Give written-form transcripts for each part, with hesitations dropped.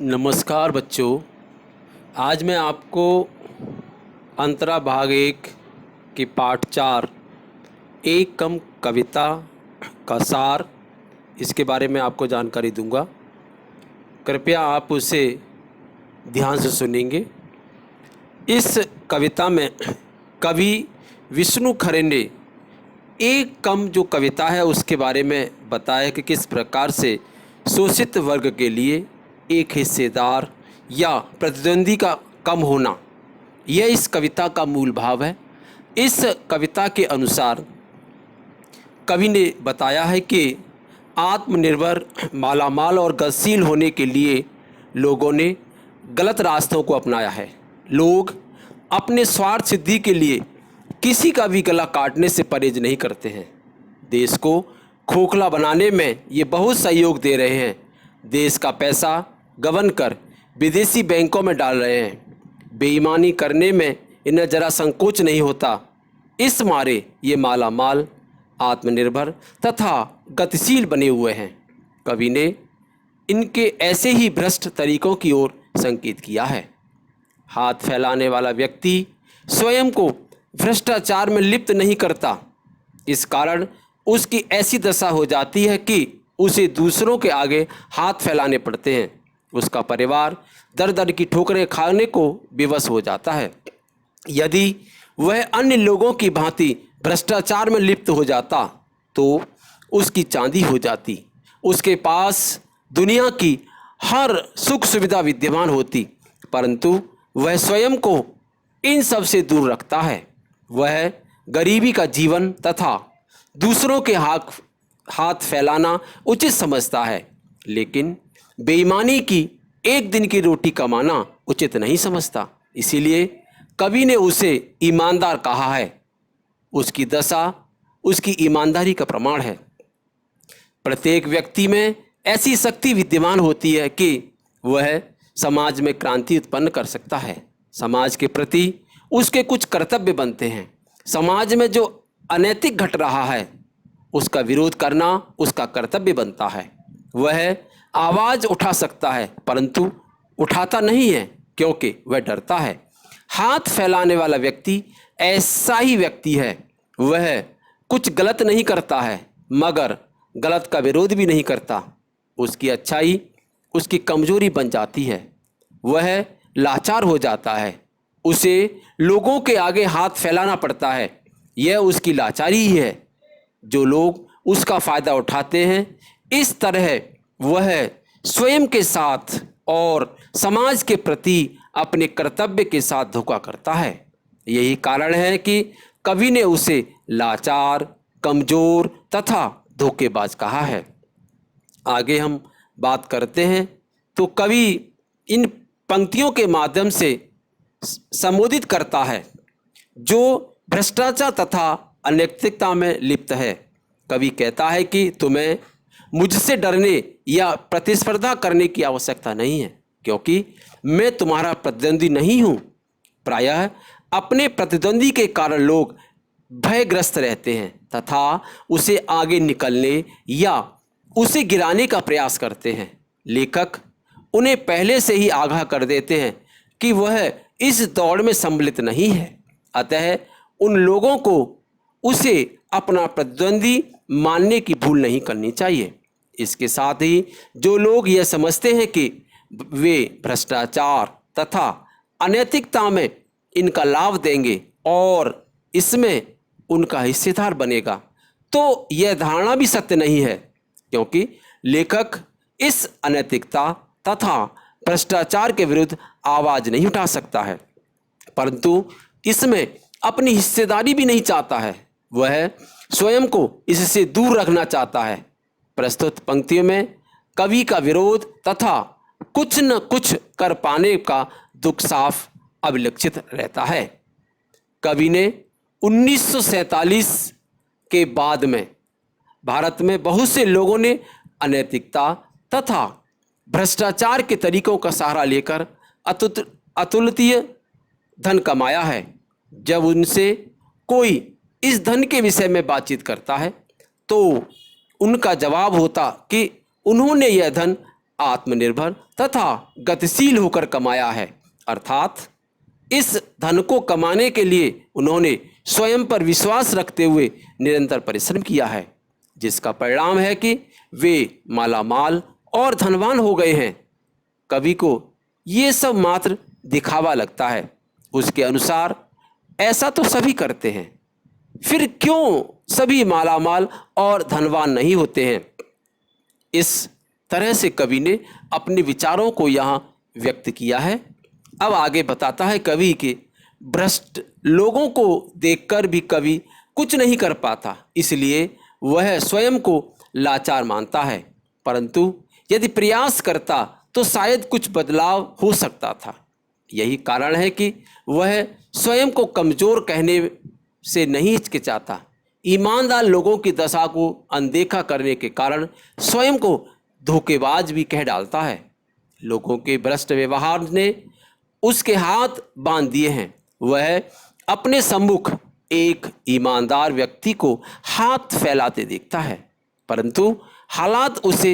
नमस्कार बच्चों। आज मैं आपको अंतरा भाग 1 की पाठ 4 एक कम कविता का सार, इसके बारे में आपको जानकारी दूंगा। कृपया आप उसे ध्यान से सुनेंगे। इस कविता में कवि विष्णु खरे ने एक कम जो कविता है उसके बारे में बताया कि किस प्रकार से शोषित वर्ग के लिए एक हिस्सेदार या प्रतिद्वंदी का कम होना, यह इस कविता का मूल भाव है। इस कविता के अनुसार कवि ने बताया है कि आत्मनिर्भर, मालामाल और गतिशील होने के लिए लोगों ने गलत रास्तों को अपनाया है। लोग अपने स्वार्थ सिद्धि के लिए किसी का भी गला काटने से परहेज नहीं करते हैं। देश को खोखला बनाने में ये बहुत सहयोग दे रहे हैं। देश का पैसा गबन कर विदेशी बैंकों में डाल रहे हैं। बेईमानी करने में इन्हें जरा संकोच नहीं होता। इस मारे ये मालामाल, आत्मनिर्भर तथा गतिशील बने हुए हैं। कवि ने इनके ऐसे ही भ्रष्ट तरीकों की ओर संकेत किया है। हाथ फैलाने वाला व्यक्ति स्वयं को भ्रष्टाचार में लिप्त नहीं करता। इस कारण उसकी ऐसी दशा हो जाती है कि उसे दूसरों के आगे हाथ फैलाने पड़ते हैं। उसका परिवार दर दर की ठोकरें खाने को विवश हो जाता है। यदि वह अन्य लोगों की भांति भ्रष्टाचार में लिप्त हो जाता तो उसकी चांदी हो जाती। उसके पास दुनिया की हर सुख सुविधा विद्यमान होती, परंतु वह स्वयं को इन सब से दूर रखता है। वह गरीबी का जीवन तथा दूसरों के हाथ फैलाना उचित समझता है, लेकिन बेईमानी की एक दिन की रोटी कमाना उचित नहीं समझता। इसीलिए कवि ने उसे ईमानदार कहा है। उसकी दशा उसकी ईमानदारी का प्रमाण है। प्रत्येक व्यक्ति में ऐसी शक्ति विद्यमान होती है कि वह समाज में क्रांति उत्पन्न कर सकता है। समाज के प्रति उसके कुछ कर्तव्य बनते हैं। समाज में जो अनैतिक घट रहा है उसका विरोध करना उसका कर्तव्य बनता है। वह आवाज़ उठा सकता है, परंतु उठाता नहीं है क्योंकि वह डरता है। हाथ फैलाने वाला व्यक्ति ऐसा ही व्यक्ति है। वह कुछ गलत नहीं करता है, मगर गलत का विरोध भी नहीं करता। उसकी अच्छाई उसकी कमजोरी बन जाती है। वह लाचार हो जाता है। उसे लोगों के आगे हाथ फैलाना पड़ता है। यह उसकी लाचारी ही है। जो लोग उसका फ़ायदा उठाते हैं, इस तरह वह स्वयं के साथ और समाज के प्रति अपने कर्तव्य के साथ धोखा करता है। यही कारण है कि कवि ने उसे लाचार, कमज़ोर तथा धोखेबाज कहा है। आगे हम बात करते हैं तो कवि इन पंक्तियों के माध्यम से संबोधित करता है जो भ्रष्टाचार तथा अनैतिकता में लिप्त है। कवि कहता है कि तुम्हें मुझसे डरने या प्रतिस्पर्धा करने की आवश्यकता नहीं है, क्योंकि मैं तुम्हारा प्रतिद्वंदी नहीं हूँ। प्रायः अपने प्रतिद्वंदी के कारण लोग भयग्रस्त रहते हैं तथा उसे आगे निकलने या उसे गिराने का प्रयास करते हैं। लेखक उन्हें पहले से ही आगाह कर देते हैं कि वह इस दौड़ में सम्मिलित नहीं है। अतः उन लोगों को उसे अपना प्रतिद्वंदी मानने की भूल नहीं करनी चाहिए। इसके साथ ही जो लोग यह समझते हैं कि वे भ्रष्टाचार तथा अनैतिकता में इनका लाभ देंगे और इसमें उनका हिस्सेदार बनेगा, तो यह धारणा भी सत्य नहीं है, क्योंकि लेखक इस अनैतिकता तथा भ्रष्टाचार के विरुद्ध आवाज़ नहीं उठा सकता है, परंतु इसमें अपनी हिस्सेदारी भी नहीं चाहता है। वह स्वयं को इससे दूर रखना चाहता है। प्रस्तुत पंक्तियों में कवि का विरोध तथा कुछ न कुछ कर पाने का दुख साफ अभिलक्षित रहता है। कवि ने 1947 के बाद में भारत में बहुत से लोगों ने अनैतिकता तथा भ्रष्टाचार के तरीकों का सहारा लेकर अतुलनीय धन कमाया है। जब उनसे कोई इस धन के विषय में बातचीत करता है तो उनका जवाब होता कि उन्होंने यह धन आत्मनिर्भर तथा गतिशील होकर कमाया है। अर्थात इस धन को कमाने के लिए उन्होंने स्वयं पर विश्वास रखते हुए निरंतर परिश्रम किया है, जिसका परिणाम है कि वे मालामाल और धनवान हो गए हैं। कवि को ये सब मात्र दिखावा लगता है। उसके अनुसार ऐसा तो सभी करते हैं, फिर क्यों सभी मालामाल और धनवान नहीं होते हैं? इस तरह से कवि ने अपने विचारों को यहाँ व्यक्त किया है। अब आगे बताता है कवि के भ्रष्ट लोगों को देखकर भी कवि कुछ नहीं कर पाता, इसलिए वह स्वयं को लाचार मानता है, परंतु यदि प्रयास करता तो शायद कुछ बदलाव हो सकता था। यही कारण है कि वह स्वयं को कमज़ोर कहने से नहीं हिचकिचाता। ईमानदार लोगों की दशा को अनदेखा करने के कारण स्वयं को धोखेबाज भी कह डालता है। लोगों के भ्रष्ट व्यवहार ने उसके हाथ बांध दिए हैं। वह अपने सम्मुख एक ईमानदार व्यक्ति को हाथ फैलाते देखता है, परंतु हालात उसे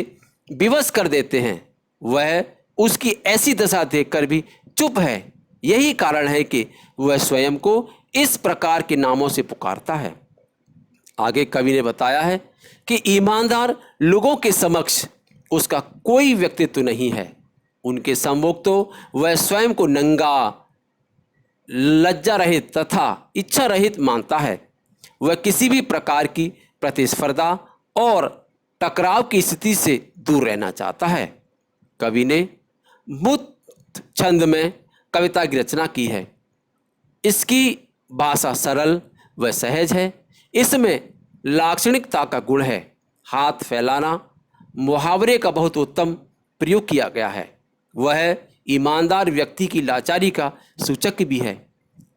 विवश कर देते हैं। वह उसकी ऐसी दशा देखकर भी चुप है। यही कारण है कि वह स्वयं को इस प्रकार के नामों से पुकारता है। आगे कवि ने बताया है कि ईमानदार लोगों के समक्ष उसका कोई व्यक्तित्व नहीं है। उनके सम्मुख तो वह स्वयं को नंगा, लज्जा रहित तथा इच्छा रहित मानता है। वह किसी भी प्रकार की प्रतिस्पर्धा और टकराव की स्थिति से दूर रहना चाहता है। कवि ने मुक्त छंद में कविता की रचना की है। इसकी भाषा सरल व सहज है। इसमें लाक्षणिकता का गुण है। हाथ फैलाना मुहावरे का बहुत उत्तम प्रयोग किया गया है। वह ईमानदार व्यक्ति की लाचारी का सूचक भी है।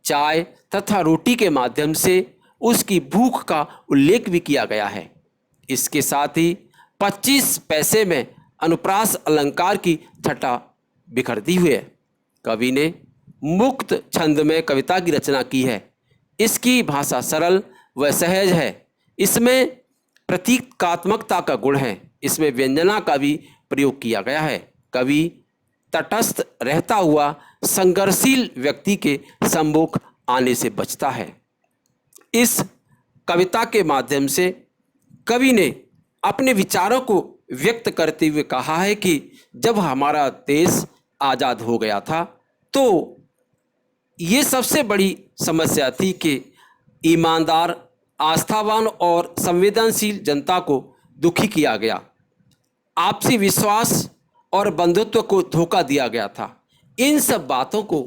चाय तथा रोटी के माध्यम से उसकी भूख का उल्लेख भी किया गया है। इसके साथ ही 25 पैसे में अनुप्रास अलंकार की छटा बिखरती हुई है। कवि ने मुक्त छंद में कविता की रचना की है। इसकी भाषा सरल व सहज है। इसमें प्रतीकात्मकता का गुण है। इसमें व्यंजना का भी प्रयोग किया गया है। कवि तटस्थ रहता हुआ संघर्षशील व्यक्ति के सम्मुख आने से बचता है। इस कविता के माध्यम से कवि ने अपने विचारों को व्यक्त करते हुए कहा है कि जब हमारा देश आज़ाद हो गया था तो ये सबसे बड़ी समस्या थी कि ईमानदार, आस्थावान और संवेदनशील जनता को दुखी किया गया। आपसी विश्वास और बंधुत्व को धोखा दिया गया था। इन सब बातों को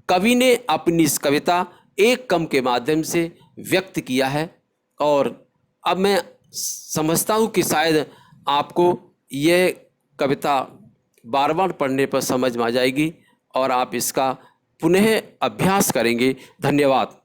कवि ने अपनी इस कविता एक कम के माध्यम से व्यक्त किया है। और अब मैं समझता हूँ कि शायद आपको यह कविता बार बार पढ़ने पर समझ में आ जाएगी और आप इसका पुनः अभ्यास करेंगे। धन्यवाद।